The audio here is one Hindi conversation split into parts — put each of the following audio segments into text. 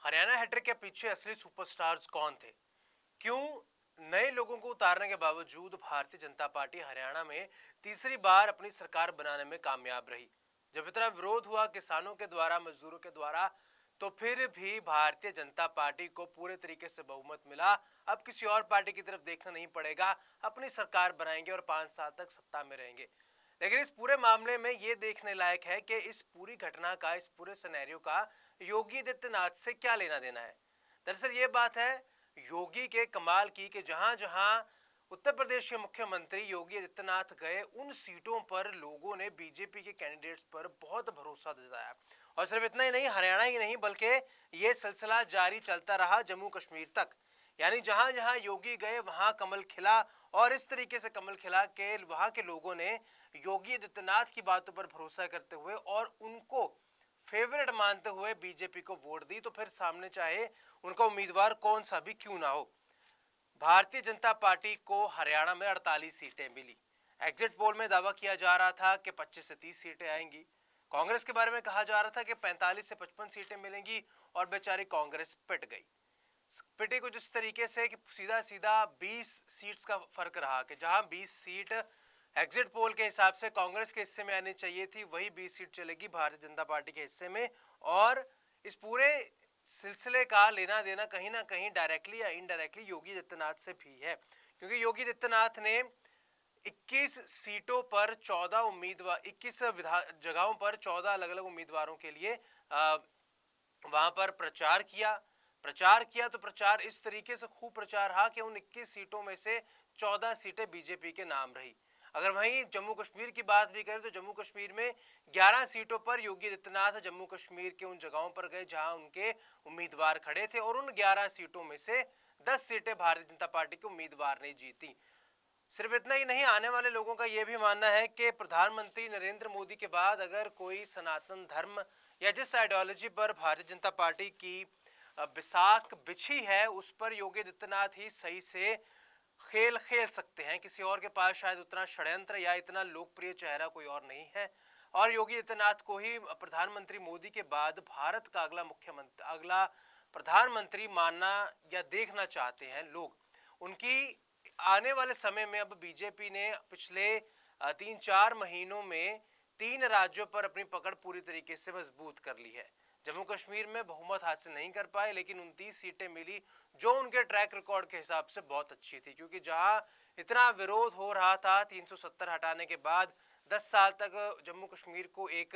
हरियाणा हैट्रिक के पीछे असली सुपरस्टार्स कौन थे? क्यों नए लोगों को उतारने के बावजूद भारतीय जनता पार्टी हरियाणा में तीसरी बार अपनी सरकार बनाने में कामयाब रही? जब इतना विरोध हुआ किसानों के द्वारा, मजदूरों के द्वारा, तो फिर भी भारतीय जनता पार्टी को पूरे तरीके से बहुमत मिला। अब किसी और पार्टी की तरफ देखना नहीं पड़ेगा, अपनी सरकार बनाएंगे और 5 साल तक सत्ता में रहेंगे। लेकिन इस पूरे मामले में ये देखने लायक है कि इस पूरी घटना का, इस पूरे सिनेरियो का योगी आदित्यनाथ से क्या लेना देना है। दरअसल ये बात है योगी के कमाल की कि जहां जहां उत्तर प्रदेश के मुख्यमंत्री योगी आदित्यनाथ गए, उन सीटों पर लोगों ने बीजेपी के कैंडिडेट्स पर बहुत भरोसा जताया। और सिर्फ इतना ही नहीं, हरियाणा ही नहीं बल्कि ये सिलसिला जारी चलता रहा जम्मू कश्मीर तक। यानी जहां जहां योगी गए वहां कमल खिला, और इस तरीके से कमल खिला के वहां के लोगों ने योगी आदित्यनाथ की बातों पर भरोसा करते हुए और उनको फेवरेट मानते हुए बीजेपी को वोट दी। तो फिर सामने चाहे उनका उम्मीदवार कौन सा भी क्यों ना हो, भारतीय जनता पार्टी को हरियाणा में 48 सीटें मिली। एग्जिट पोल में दावा किया जा रहा था कि 25 से 30 सीटें आएंगी। कांग्रेस के बारे में कहा जा रहा था कि 45 से 55 सीटें मिलेंगी, और बेचारी कांग्रेस पिट गई। पिटी कुछ इस तरीके से कि सीधा सीधा 20 सीट्स का फर्क रहा कि जहां 20 सीट एग्जिट पोल के हिसाब से कांग्रेस के हिस्से में आनी चाहिए थी, वही 20 सीट चलेगी भारतीय जनता पार्टी के हिस्से में। और इस पूरे सिलसिले का लेना देना कहीं ना कहीं डायरेक्टली या इनडायरेक्टली योगी आदित्यनाथ से भी है, क्योंकि योगी आदित्यनाथ ने 21 सीटों पर 14 उम्मीदवार, 21 जगहों पर 14 अलग अलग उम्मीदवारों के लिए वहां पर प्रचार किया। तो प्रचार इस तरीके से खूब प्रचार रहा कि उन 21 सीटों में से 14 सीटें बीजेपी के नाम रही। अगर वहीं जम्मू कश्मीर की बात भी करें तो जम्मू कश्मीर में 11 सीटों पर योगी आदित्यनाथ जम्मू कश्मीर के उन जगहों पर गए जहां उनके उम्मीदवार खड़े थे, और उन 11 सीटों में से 10 सीटें भारतीय जनता पार्टी के उम्मीदवार ने जीती। सिर्फ इतना ही नहीं, आने वाले लोगों का यह भी मानना है कि प्रधानमंत्री नरेंद्र मोदी के बाद अगर कोई सनातन धर्म या जिस आइडियोलॉजी पर भारतीय जनता पार्टी की बिसाख बिछी है, उस पर योगी आदित्यनाथ ही सही से खेल खेल सकते हैं। किसी और के पास शायद उतना षड्यंत्र या इतना लोकप्रिय चेहरा कोई और नहीं है, और योगी आदित्यनाथ को ही प्रधानमंत्री मोदी के बाद भारत का अगला प्रधानमंत्री मानना या देखना चाहते हैं लोग। उनकी आने वाले समय में अब बीजेपी ने पिछले 3-4 महीनों में 3 राज्यों पर अपनी पकड़ पूरी तरीके से मजबूत कर ली है। जम्मू कश्मीर में बहुमत हासिल नहीं कर पाए, लेकिन 29 सीटें मिली, जो उनके ट्रैक रिकॉर्ड के हिसाब से बहुत अच्छी थी, क्योंकि जहां इतना विरोध हो रहा था 370 हटाने के बाद, 10 साल तक जम्मू कश्मीर को एक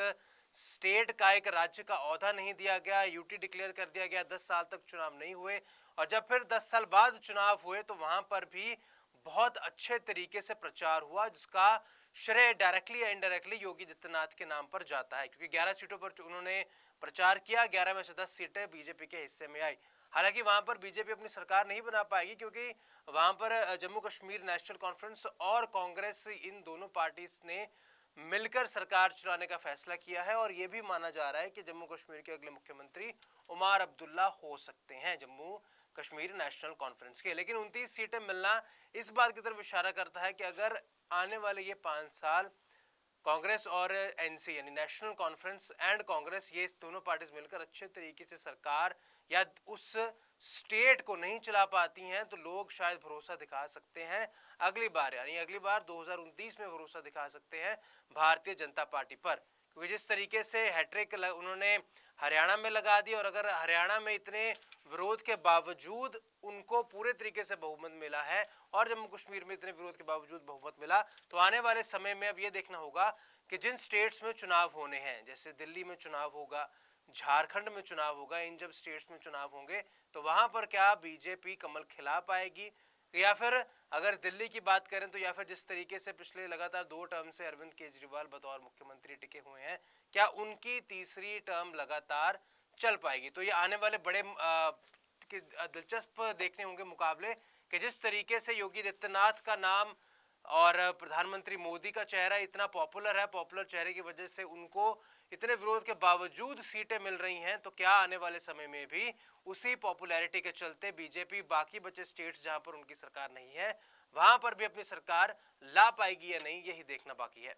स्टेट का, एक राज्य का ओहदा नहीं दिया गया, यूटी डिक्लेयर कर दिया गया, 10 साल तक चुनाव नहीं हुए, और जब फिर 10 साल बाद चुनाव हुए तो वहां पर भी बहुत अच्छे तरीके से प्रचार हुआ, जिसका श्रेय डायरेक्टली या इनडायरेक्टली योगी आदित्यनाथ के नाम पर जाता है, क्योंकि 11 सीटों पर उन्होंने प्रचार किया, 11 में से 10 सीटें बीजेपी के हिस्से में आई। हालांकि वहां पर बीजेपी अपनी सरकार नहीं बना पाएगी, क्योंकि वहां पर जम्मू कश्मीर नेशनल कॉन्फ्रेंस और कांग्रेस, इन दोनों पार्टीज ने मिलकर सरकार चलाने का फैसला किया है, और यह भी माना जा रहा है कि जम्मू कश्मीर के अगले मुख्यमंत्री उमर अब्दुल्ला हो सकते हैं जम्मू कश्मीर नेशनल कॉन्फ्रेंस के। लेकिन 29 सीटें मिलना इस बात की तरफ इशारा करता है कि अगर आने वाले ये 5 साल कांग्रेस और एनसी यानी नेशनल कॉन्फ्रेंस एंड कांग्रेस, ये दोनों पार्टीज मिलकर अच्छे तरीके से सरकार या उस स्टेट को नहीं चला पाती हैं, तो लोग शायद भरोसा दिखा सकते हैं अगली बार, यानी अगली बार 2029 में भरोसा दिखा सकते हैं भारतीय जनता पार्टी पर, क्योंकि जिस तरीके से हैट्रिक उन्होंने हरियाणा में लगा दी, और अगर हरियाणा में इतने विरोध के बावजूद उनको पूरे तरीके से बहुमत मिला है, और जम्मू कश्मीर में इतने विरोध के बावजूद बहुमत मिला, तो आने वाले समय में अब ये देखना होगा कि जिन स्टेट्स में चुनाव होने हैं, जैसे दिल्ली में चुनाव होगा, झारखंड में चुनाव होगा, इन जब स्टेट्स में चुनाव होंगे तो वहां पर क्या बीजेपी कमल खिला पाएगी, या फिर अगर दिल्ली की बात करें तो या फिर जिस तरीके से पिछले लगातार 2 टर्म से अरविंद केजरीवाल बतौर मुख्यमंत्री टिके हुए हैं, क्या उनकी तीसरी टर्म लगातार चल पाएगी। तो ये आने वाले बड़े दिलचस्प देखने होंगे मुकाबले, कि जिस तरीके से योगी आदित्यनाथ का नाम और प्रधानमंत्री मोदी का चेहरा इतना पॉपुलर है, पॉपुलर चेहरे की वजह से उनको इतने विरोध के बावजूद सीटें मिल रही हैं, तो क्या आने वाले समय में भी उसी पॉपुलैरिटी के चलते बीजेपी बाकी बचे स्टेट्स जहां पर उनकी सरकार नहीं है, वहां पर भी अपनी सरकार ला पाएगी या नहीं, यही देखना बाकी है।